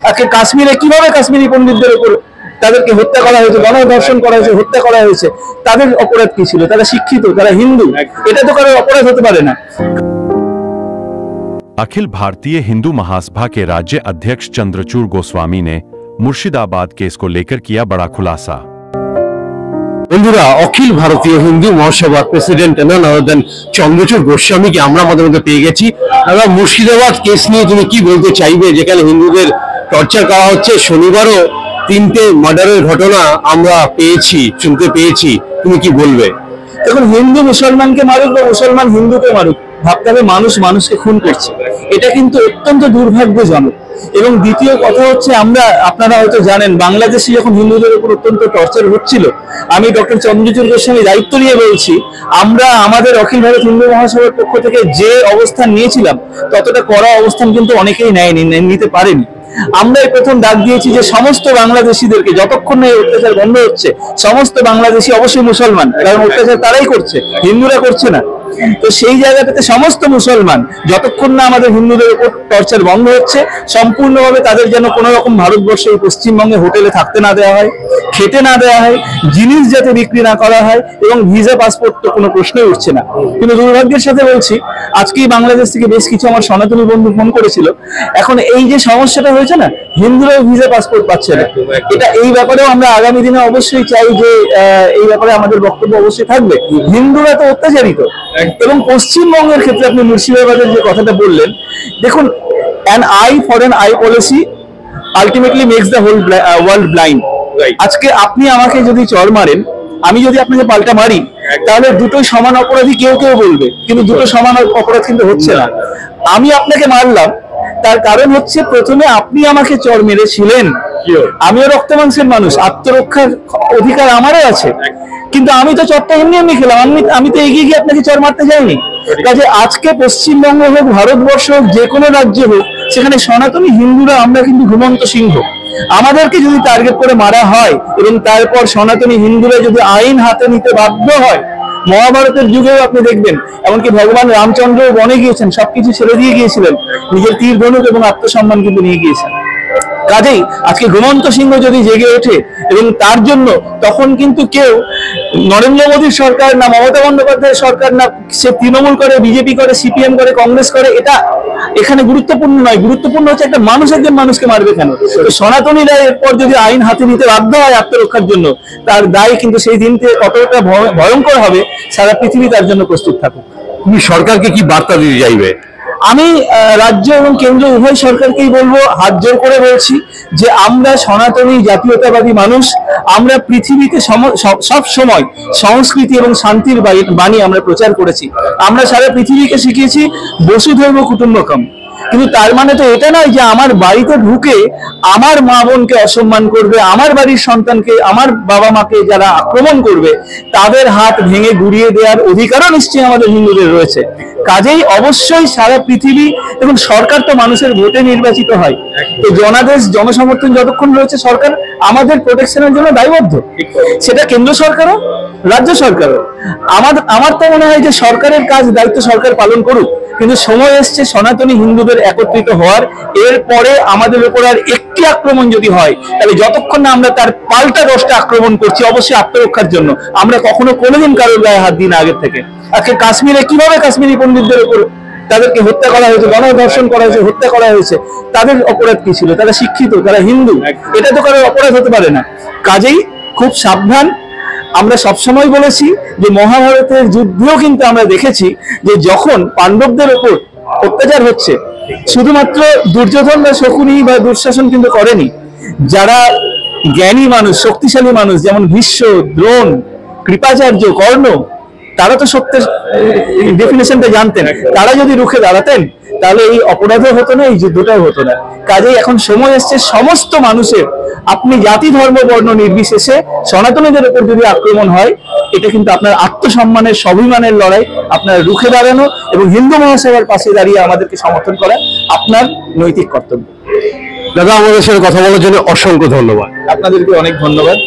আজকে কাশ্মীরে কিভাবে কাশ্মীরি পণ্ডিতদের উপর তাদেরকে হত্যা করা হয়েছে, গণধর্ষণ করা হয়েছে, হত্যা করা হয়েছে, তাদের অপরাধ কি ছিল? তারা শিক্ষিত, তারা হিন্দু, এটা তো কারো অপরাধ হতে পারে না। अखिल भारतीय हिंदू महासभा के राज्य अध्यक्ष चंद्रचूड़ गोस्वामी ने मुर्शिदाबाद केस को लेकर किया बड़ा खुलासा। বন্ধুরা, অখিল ভারতীয় হিন্দু মহাসভার প্রেসিডেন্ট চন্দ্রচূড় গোস্বামীকে আমরা আমাদের মধ্যে পেয়ে গেছি। আমরা মুর্শিদাবাদ কেস নিয়ে তুমি কি বলতে চাইবে, যেখানে হিন্দুদের টর্চার করা হচ্ছে? শনিবারও 3টে মার্ডারের ঘটনা আমরা শুনতে পেয়েছি, তুমি কি বলবে? দেখুন, হিন্দু মুসলমানকে মারুক বা মুসলমান হিন্দুকে মারুক, ভাবতে হবে মানুষ মানুষকে খুন করছে, এটা কিন্তু অত্যন্ত দুর্ভাগ্যজনক। এবং দ্বিতীয় কথা হচ্ছে, আপনারা হয়তো জানেন, বাংলাদেশে যখন হিন্দুদের উপর অত্যন্ত টর্চার হচ্ছিল, আমি ডক্টর চন্দ্রচূড় গোস্বামী দায়িত্ব নিয়ে বলছি, আমরা আমাদের অখিল ভারত হিন্দু মহাসভার পক্ষ থেকে যে অবস্থান নিয়েছিলাম, ততটা কড়া অবস্থান কিন্তু অনেকেই নিতে পারেনি। আমরা এই প্রথম ডাক দিয়েছি যে সমস্ত বাংলাদেশিদেরকে, যতক্ষণ না এই অত্যাচার বন্ধ হচ্ছে, সমস্ত বাংলাদেশি, অবশ্যই মুসলমান, কারণ অত্যাচার তারাই করছে, হিন্দুরা করছে না, তো সেই জায়গাটাতে সমস্ত মুসলমান, যতক্ষণ না আমাদের হিন্দুদের উপর টর্চার বন্ধ হচ্ছে, সম্পূর্ণভাবে তাদের যেন কোনো রকম ভারতবর্ষে, পশ্চিমবঙ্গে হোটেলে থাকতে না দেওয়া হয়, খেতে না দেওয়া হয়, জিনিস যাতে বিক্রি না করা হয়, এবং ভিসা পাসপোর্ট তো কোনো প্রশ্নই উঠছে না। কিন্তু দুর্ভাগ্যের সাথে বলছি, আজকেই বাংলাদেশ থেকে বেশ কিছু আমার সনাতনী বন্ধু ফোন করেছিল। এখন এই যে সমস্যাটা হয়েছে না, হিন্দুরাও ভিসা পাসপোর্ট পাচ্ছে না, এই ব্যাপারেও আমরা আগামী দিনে অবশ্যই চাই যে এই ব্যাপারে আমাদের বক্তব্য অবশ্যই থাকবে। হিন্দুরা তো অত্যাচারিত। এবং পশ্চিমবঙ্গের ক্ষেত্রে আপনি মুর্শিদাবাদের যে কথাটা বললেন, দেখুন, an eye for an eye policy ultimately makes the whole world blind. আজকে আপনি আমাকে যদি চড় মারেন, আমি যদি আপনাকে পাল্টা মারি, তাহলে দুটোই সমান অপরাধী কেউ কেউ বলবে, কিন্তু দুটো সমান অপরাধ কিন্তু হচ্ছে না। আমি আপনাকে মারলাম, তার কারণ হচ্ছে প্রথমে আপনি আমাকে চড় মেরেছিলেন, আমিও রক্ত মাংসের মানুষ, আত্মরক্ষার অধিকার আমারও আছে, কিন্তু আমি তো চরটা এমনি খেলাম, আমি তো এগিয়ে গিয়ে আপনাকে চর মারতে যাইনি। কাজে আজকে পশ্চিমবঙ্গ হোক, ভারতবর্ষ হোক, যে কোনো রাজ্যে হোক, সেখানে সনাতনী হিন্দুরা আমরা কিন্তু ঘুমন্ত সিংহ। আমাদেরকে যদি টার্গেট করে মারা হয় এবং তারপর সনাতনী হিন্দুরা যদি আইন হাতে নিতে বাধ্য হয়, মহাভারতের যুগেও আপনি দেখবেন, এমনকি ভগবান রামচন্দ্র বনে গিয়েছেন, সবকিছু ছেড়ে দিয়ে গিয়েছিলেন, নিজের তীর ধনুক এবং আত্মসম্মান কিন্তু নিয়ে গিয়েছেন। কাজেই আজকে ঘুমন্ত সিংহ যদি জেগে ওঠে, এবং তার জন্য তখন কিন্তু কেউ নরেন্দ্র মোদীর সরকার না, মমতা বন্দ্যোপাধ্যায়ের সরকার না, সে তৃণমূল করে, বিজেপি করে, সিপিএম করে, কংগ্রেস করে, এটা এখানে গুরুত্বপূর্ণ নয়। গুরুত্বপূর্ণ হচ্ছে একটা মানুষ একজন মানুষকে মারবে কেন। সনাতনীরা এরপর যদি আইন হাতে নিতে বাধ্য হয় আত্মরক্ষার জন্য, তার দায় কিন্তু সেই দিনকে কতটা ভয়ঙ্কর হবে, সারা পৃথিবী তার জন্য প্রস্তুত থাকুক। তুমি সরকারকে কি বার্তা দিতে চাইবে? আমি রাজ্য এবং কেন্দ্র উভয় সরকারকেই বলবো, হাত জোর করে বলছি যে আমরা সনাতনী জাতীয়তাবাদী মানুষ, আমরা পৃথিবীতে সব সময় সংস্কৃতি এবং শান্তির বাণী আমরা প্রচার করেছি। আমরা সারা পৃথিবীকে শিখিয়েছি বসুধৈব কুটুম্বকম, কিন্তু তার মানে তো এটা নয় যে আমার বাড়িতে ঢুকে আমার মা বোনকে অসম্মান করবে, আমার বাড়ির সন্তানকে, আমার বাবা মাকে যারা আক্রমণ করবে, তাদের হাত ভেঙে গুড়িয়ে দেওয়ার অধিকারও নিশ্চয়ই আমাদের হিন্দুদের রয়েছে। কাজেই অবশ্যই সারা পৃথিবী, এবং সরকার তো মানুষের ভোটে নির্বাচিত হয়, তো জনাদেশ জনসমর্থন যতক্ষণ রয়েছে, সরকার আমাদের প্রোটেকশনের জন্য দায়বদ্ধ, সেটা কেন্দ্র সরকারও রাজ্য সরকারও। আমার তো মনে হয় যে সরকারের কাজ, দায়িত্ব সরকার পালন করুক, কিন্তু সময় এসছে সনাতনী হিন্দুদের একত্রিত হওয়ার। এরপরে আমাদের উপর আর একটি আক্রমণ যদি হয়, তাহলে যতক্ষণ না আমরা তার পাল্টা 10টা আক্রমণ করছি, অবশ্যই আত্মরক্ষার জন্য, আমরা কখনো কোনোদিন কারোর গায়ে হাত দিই না আগের থেকে। আজকে কাশ্মীরে কিভাবে কাশ্মীরি পণ্ডিতদের উপর তাদেরকে হত্যা করা হয়েছে, গণধর্ষণ করা হয়েছে, হত্যা করা হয়েছে, তাদের অপরাধ কি ছিল? তারা শিক্ষিত, তারা হিন্দু, এটা তো কারোর অপরাধ হতে পারে না। কাজেই খুব সাবধান। আমরা সবসময় বলেছি যে মহাভারতের যুদ্ধেও কিন্তু আমরা দেখেছি যে যখন পাণ্ডবদের উপর অত্যাচার হচ্ছে, শুধুমাত্র দুর্যোধন বা শকুনি বা দুঃশাসন কিন্তু করেনি, যারা জ্ঞানী মানুষ, শক্তিশালী মানুষ, যেমন ভীষ্ম, দ্রোণ, কৃপাচার্য, কর্ণ, তারা তো সত্যের ডেফিনেশনটা জানতেন। তারা যদি রুখে দাঁড়াতেন, তাহলে এই অপরাধও হতো না, এই যুদ্ধটাও হতো না। কাজেই এখন সময় এসছে সমস্ত মানুষের, আপনি জাতি ধর্ম বর্ণ নির্বিশেষে সনাতনীদের উপর যদি আক্রমণ হয়, এটা কিন্তু আপনার আত্মসম্মানের, স্বাভিমানের লড়াই, আপনার রুখে দাঁড়ানো এবং হিন্দু মহাসভার পাশে দাঁড়িয়ে আমাদেরকে সমর্থন করা আপনার নৈতিক কর্তব্য। দাদা, আমাদের সাথে কথা বলার জন্য অসংখ্য ধন্যবাদ। আপনাদেরকে অনেক ধন্যবাদ।